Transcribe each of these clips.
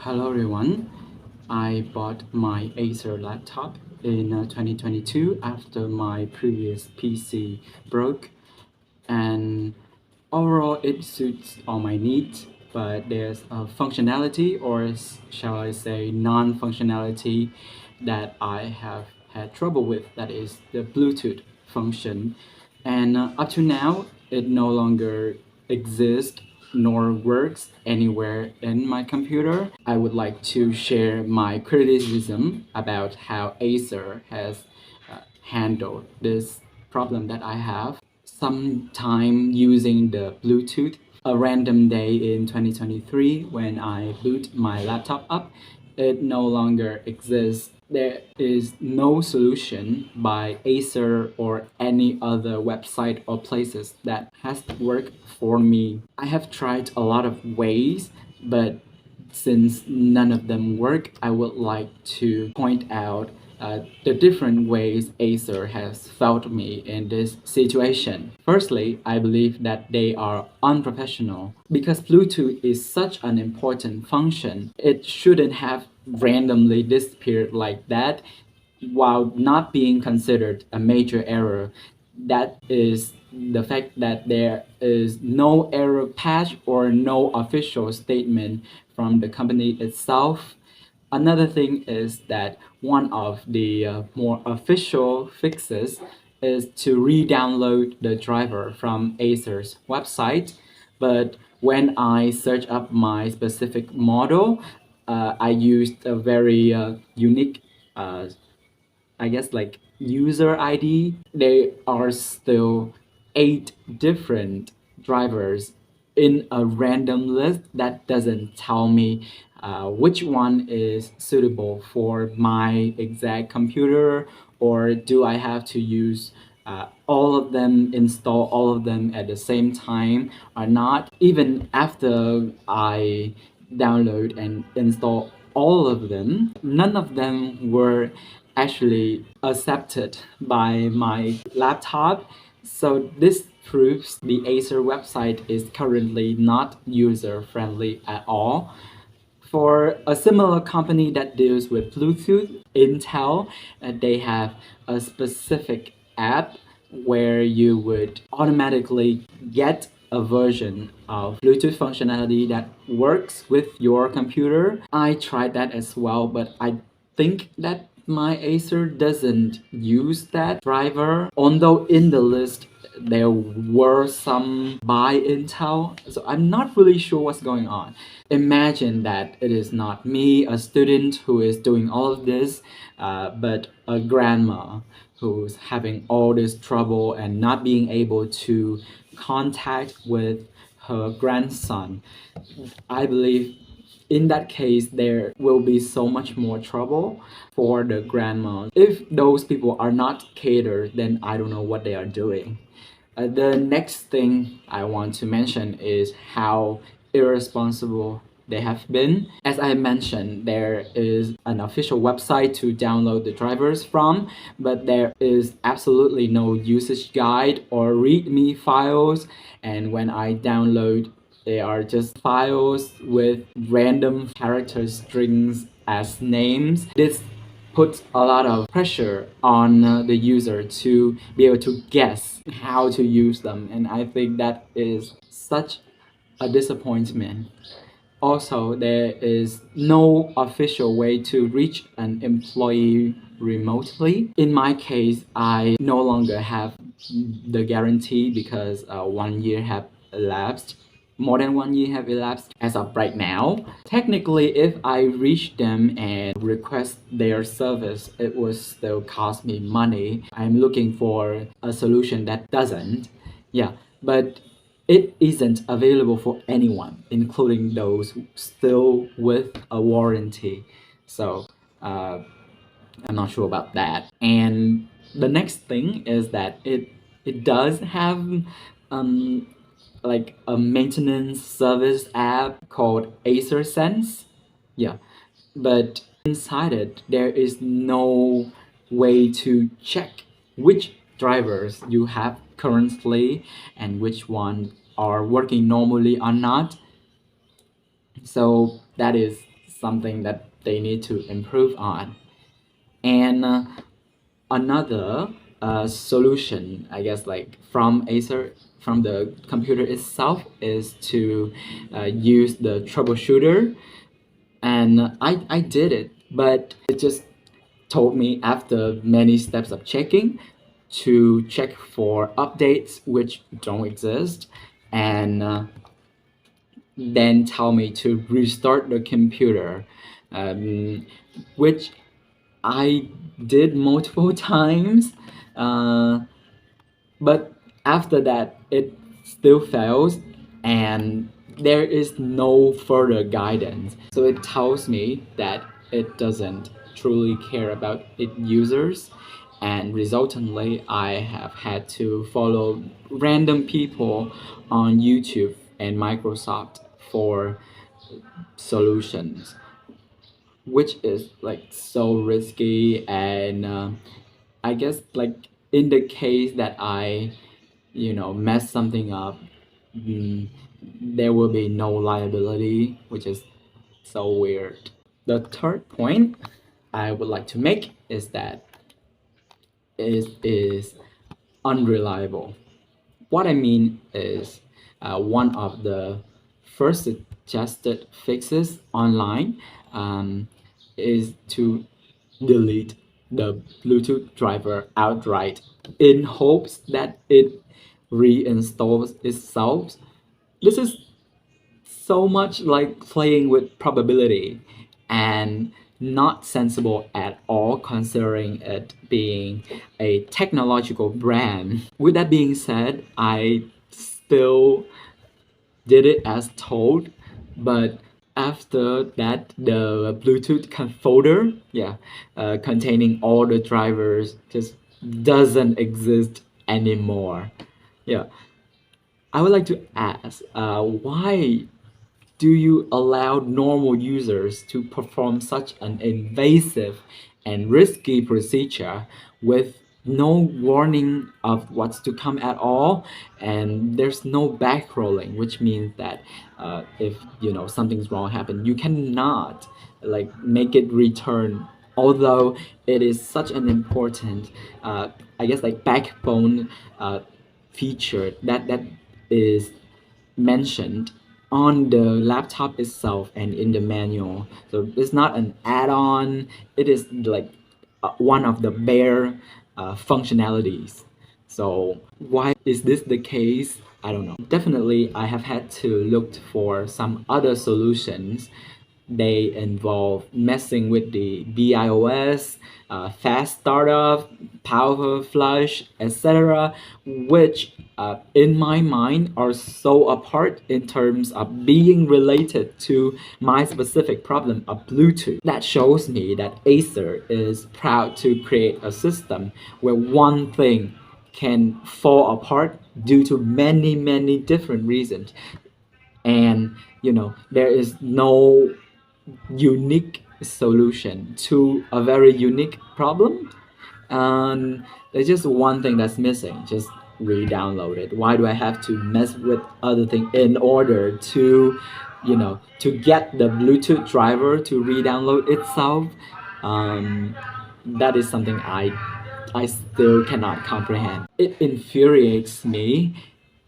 Hello everyone. I bought my Acer laptop in 2022 after my previous PC broke, and overall it suits all my needs, but there's a functionality, or shall I say non-functionality, that I have had trouble with, that is the Bluetooth function. And up to now it no longer exists nor works anywhere in my computer. I would like to share my criticism about how Acer has handled this problem that I have. Sometime using the Bluetooth, a random day in 2023 when I boot my laptop up, it no longer exists. There is no solution by Acer or any other website or places that has worked for me. I have tried a lot of ways, but since none of them work, I would like to point out the different ways Acer has failed me in this situation. Firstly, I believe that they are unprofessional. Because Bluetooth is such an important function, it shouldn't have randomly disappeared like that while not being considered a major error. That is the fact that there is no error patch or no official statement from the company itself. Another thing is that one of the more official fixes is to re-download the driver from Acer's website. But when I search up my specific model, I used a very unique I guess like user ID. There are still 8 different drivers in a random list that doesn't tell me which one is suitable for my exact computer, or do I have to use all of them, install all of them at the same time or not. Even after I download and install all of them, none of them were actually accepted by my laptop. So this proves the Acer website is currently not user friendly at all. For a similar company that deals with Bluetooth, Intel, they have a specific app where you would automatically get a version of Bluetooth functionality that works with your computer. I tried that as well, but I think that my Acer doesn't use that driver, although in the list there were some by Intel, so I'm not really sure what's going on. Imagine that it is not me, a student, who is doing all of this, but a grandma who's having all this trouble and not being able to contact with her grandson. I believe in that case there will be so much more trouble for the grandma. If those people are not catered, then I don't know what they are doing. The next thing I want to mention is how irresponsible they have been. As I mentioned, there is an official website to download the drivers from, but there is absolutely no usage guide or README files. And when I download, they are just files with random character strings as names. This puts a lot of pressure on the user to be able to guess how to use them, and I think that is such a disappointment. Also, there is no official way to reach an employee remotely. In my case, I no longer have the guarantee because 1 year have elapsed. More than 1 year have elapsed as of right now. Technically, if I reach them and request their service, it will still cost me money. I'm looking for a solution that doesn't. Yeah, but it isn't available for anyone, including those still with a warranty. So I'm not sure about that. And the next thing is that it does have um, like a maintenance service app called Acer Sense. Yeah, but inside it there is no way to check which drivers you have currently and which ones are working normally or not. So that is something that they need to improve on. And another solution, I guess, like from Acer, from the computer itself, is to use the troubleshooter. And I did it, but it just told me after many steps of checking to check for updates which don't exist, and then tell me to restart the computer, um, which I did multiple times. Uh, but after that, it still fails, and there is no further guidance. So it tells me that it doesn't truly care about its users, and resultantly, I have had to follow random people on YouTube and Microsoft for solutions, which is like so risky. And I guess, like, in the case that I mess something up, mm, there will be no liability, which is so weird. The third point I would like to make is that it is unreliable. What I mean is, one of the first suggested fixes online is to delete the Bluetooth driver outright in hopes that it reinstalls itself. This is so much like playing with probability and not sensible at all, considering it being a technological brand. With that being said, I still did it as told, but after that, the Bluetooth folder, yeah, containing all the drivers, just doesn't exist anymore. Yeah, I would like to ask, why do you allow normal users to perform such an invasive and risky procedure with no warning of what's to come at all? And there's no backrolling, which means that if something's wrong happen, you cannot like make it return, although it is such an important I guess, like, backbone uh, feature that is mentioned on the laptop itself and in the manual. So it's not an add-on, it is like one of the bare functionalities. So why is this the case? I don't know. Definitely, I have had to look for some other solutions. They involve messing with the BIOS, fast startup, power flush, etc., which in my mind are so apart in terms of being related to my specific problem of Bluetooth. That shows me that Acer is proud to create a system where one thing can fall apart due to many, many different reasons. And there is no unique solution to a very unique problem, and there's just one thing that's missing: just re-download it. Why do I have to mess with other thing in order to to get the Bluetooth driver to re-download itself? That is something I still cannot comprehend. It infuriates me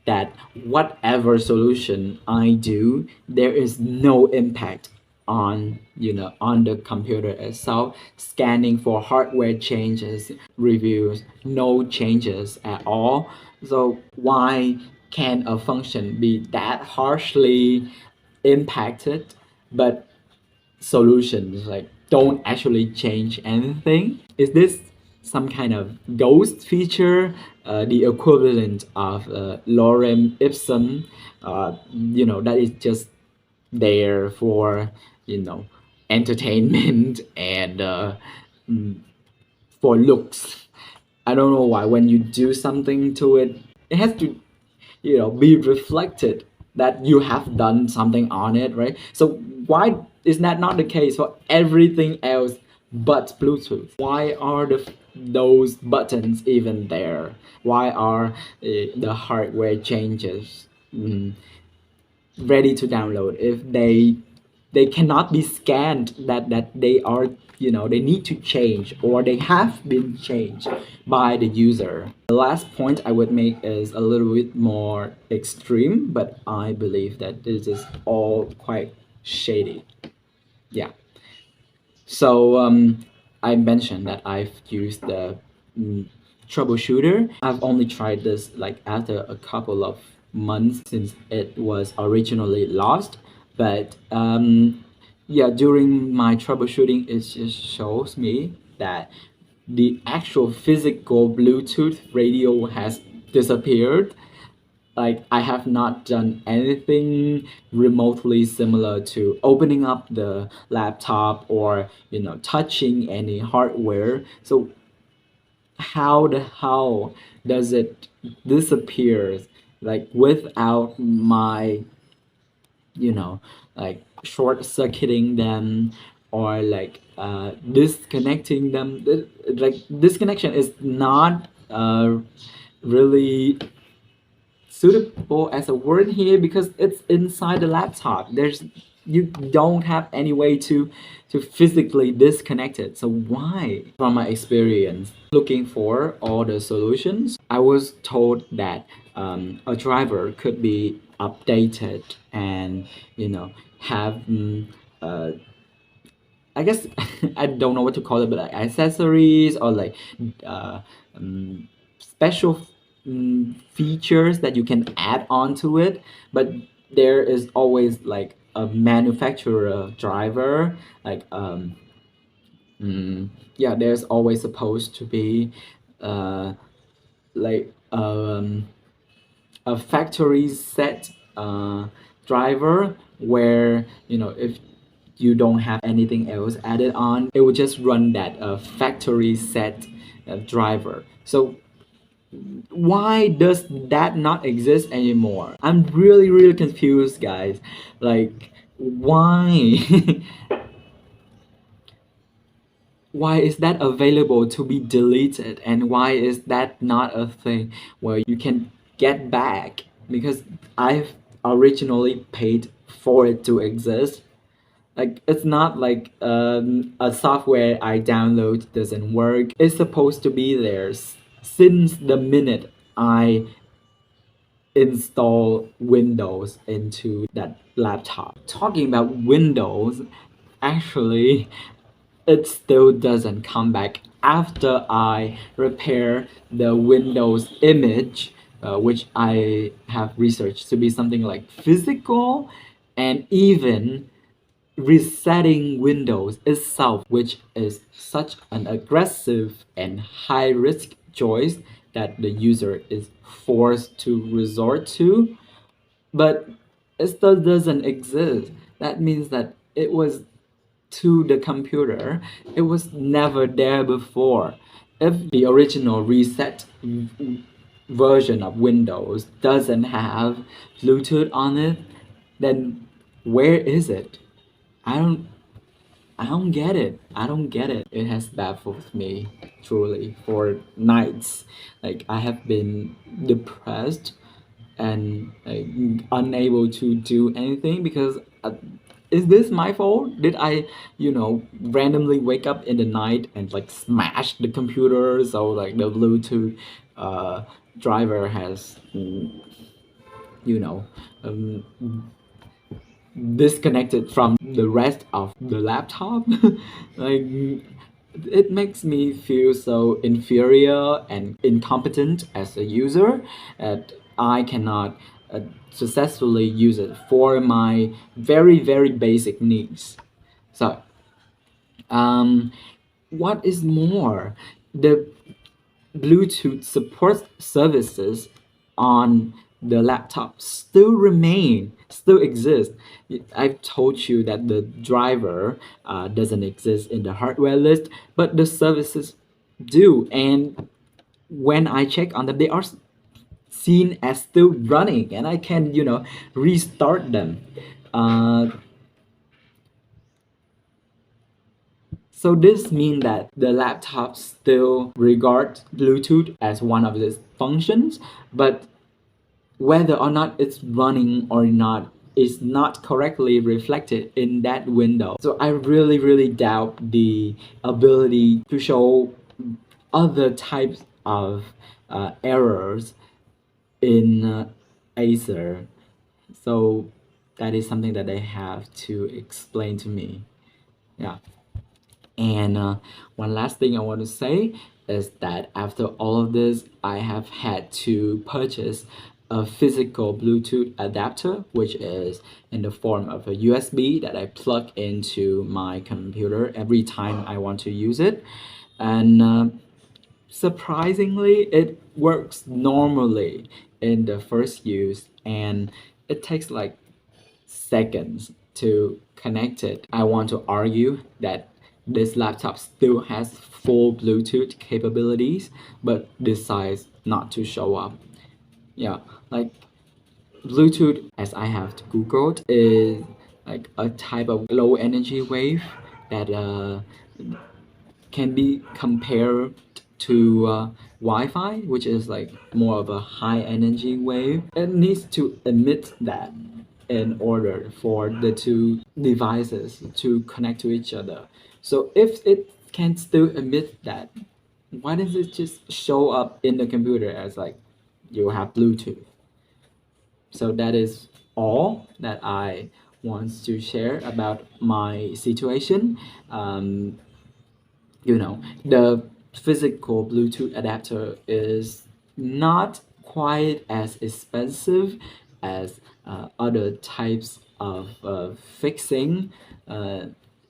that whatever solution I do, there is no impact on on the computer itself. Scanning for hardware changes reviews no changes at all. So why can a function be that harshly impacted, but solutions like don't actually change anything? Is this some kind of ghost feature, the equivalent of lorem ipsum, that is just there for entertainment and mm, for looks? I don't know why when you do something to it, it has to be reflected that you have done something on it, right? So why is that not the case for everything else but Bluetooth? Why are those buttons even there? Why are the hardware changes ready to download if they they cannot be scanned, that they are, they need to change or they have been changed by the user. The last point I would make is a little bit more extreme, but I believe that this is all quite shady. Yeah. So I mentioned that I've used the mm, troubleshooter. I've only tried this like after a couple of months since it was originally lost. But yeah, during my troubleshooting, it just shows me that the actual physical Bluetooth radio has disappeared. Like I have not done anything remotely similar to opening up the laptop or touching any hardware. So how the hell does it disappear like without my you know like short circuiting them or like disconnecting them? Like disconnection is not really suitable as a word here because it's inside the laptop. You don't have any way to physically disconnect it. So why? From my experience looking for all the solutions, I was told that a driver could be updated and have uh, I guess I don't know what to call it, but like accessories or like uh, special features that you can add onto it. But there is always like a manufacturer driver, like yeah, there's always supposed to be uh, like a factory set driver where if you don't have anything else added on, it will just run that factory set driver. So why does that not exist anymore? I'm really really confused, guys. Like why why is that available to be deleted, and why is that not a thing where you can get back? Because I've originally paid for it to exist. Like it's not like a software I download doesn't work. It's supposed to be there since the minute I install Windows into that laptop. Talking about Windows, actually it still doesn't come back after I repair the Windows image, which I have researched to be something like physical, and even resetting Windows itself, which is such an aggressive and high risk choice that the user is forced to resort to. But it still doesn't exist. That means that it was to the computer, it was never there before. If the original reset version of Windows doesn't have Bluetooth on it, then where is it? I don't I don't get it. I don't get it. It has baffled me truly for nights. Like I have been depressed and like unable to do anything because is this my fault? Did I, randomly wake up in the night and like smash the computer so like the Bluetooth uh, driver has, you know, um, disconnected from the rest of the laptop? Like it makes me feel so inferior and incompetent as a user that I cannot successfully use it for my very very basic needs. So what is more, the Bluetooth support services on the laptop still exist. I've told you that the driver doesn't exist in the hardware list, but the services do. And when I check on them, they are seen as still running, and I can, restart them. Uh, So this means that the laptop still regards Bluetooth as one of its functions, but whether or not it's running or not is not correctly reflected in that window. So I really doubt the ability to show other types of errors in Acer. So that is something that they have to explain to me. Yeah. And one last thing I want to say is that after all of this, I have had to purchase a physical Bluetooth adapter, which is in the form of a USB that I plug into my computer every time I want to use it. And surprisingly, it works normally in the first use, and it takes like seconds to connect it. I want to argue that this laptop still has full Bluetooth capabilities, but decides not to show up. Yeah, like Bluetooth, as I have Googled, is like a type of low energy wave that can be compared to Wi-Fi, which is like more of a high energy wave. It needs to emit that in order for the two devices to connect to each other. So if it can still emit that, why does it just show up in the computer as like you have Bluetooth? So that is all that I want to share about my situation. Um, the physical Bluetooth adapter is not quite as expensive as other types of fixing, uh,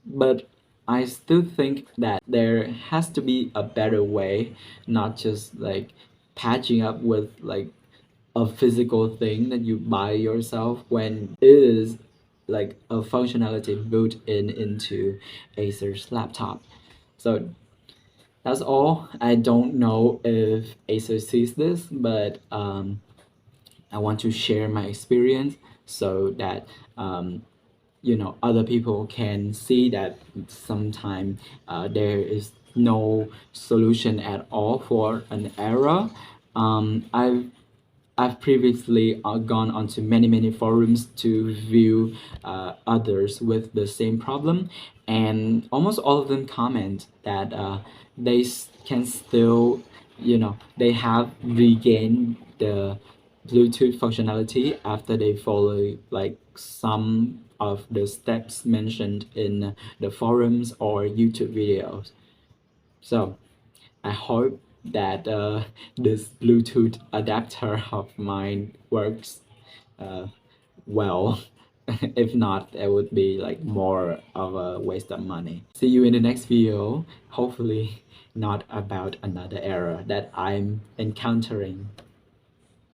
but I still think that there has to be a better way, not just like patching up with like a physical thing that you buy yourself when it is like a functionality built in into Acer's laptop. So that's all. I don't know if Acer sees this, but I want to share my experience so that other people can see that sometimes there is no solution at all for an error. I've previously gone onto many forums to view others with the same problem, and almost all of them comment that can still, they have regained the Bluetooth functionality after they follow like some of the steps mentioned in the forums or YouTube videos. So I hope that this Bluetooth adapter of mine works uh, well. If not, it would be like more of a waste of money. See you in the next video. Hopefully not about another error that I'm encountering.